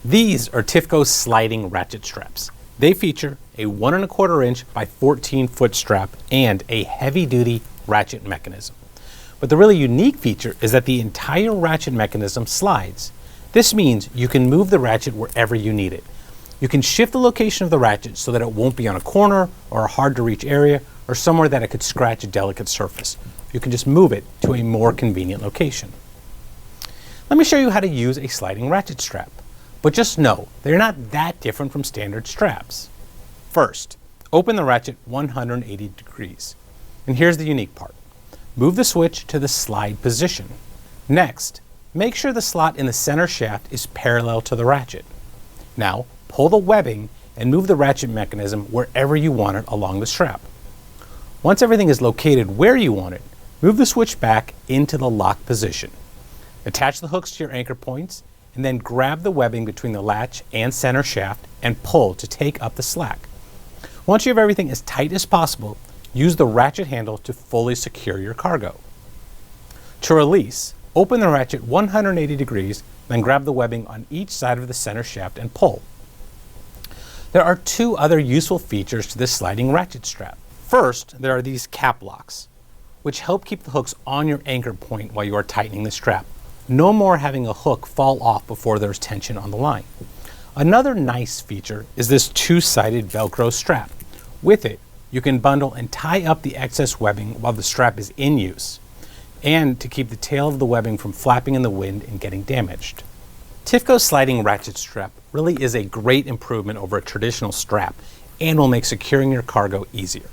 These are Tifco's sliding ratchet straps. They feature a 1¼ inch by 14-foot strap and a heavy-duty ratchet mechanism. But the really unique feature is that the entire ratchet mechanism slides. This means you can move the ratchet wherever you need it. You can shift the location of the ratchet so that it won't be on a corner or a hard-to-reach area or somewhere that it could scratch a delicate surface. You can just move it to a more convenient location. Let me show you how to use a sliding ratchet strap. But just know, they're not that different from standard straps. First, open the ratchet 180 degrees. And here's the unique part. Move the switch to the slide position. Next, make sure the slot in the center shaft is parallel to the ratchet. Now, pull the webbing and move the ratchet mechanism wherever you want it along the strap. Once everything is located where you want it, move the switch back into the lock position. Attach the hooks to your anchor points and then grab the webbing between the latch and center shaft and pull to take up the slack. Once you have everything as tight as possible, use the ratchet handle to fully secure your cargo. To release, open the ratchet 180 degrees, then grab the webbing on each side of the center shaft and pull. There are two other useful features to this sliding ratchet strap. First, there are these cap locks, which help keep the hooks on your anchor point while you are tightening the strap. No more having a hook fall off before there's tension on the line. Another nice feature is this two-sided Velcro strap. With it, you can bundle and tie up the excess webbing while the strap is in use, and to keep the tail of the webbing from flapping in the wind and getting damaged. Tifco's sliding ratchet strap really is a great improvement over a traditional strap and will make securing your cargo easier.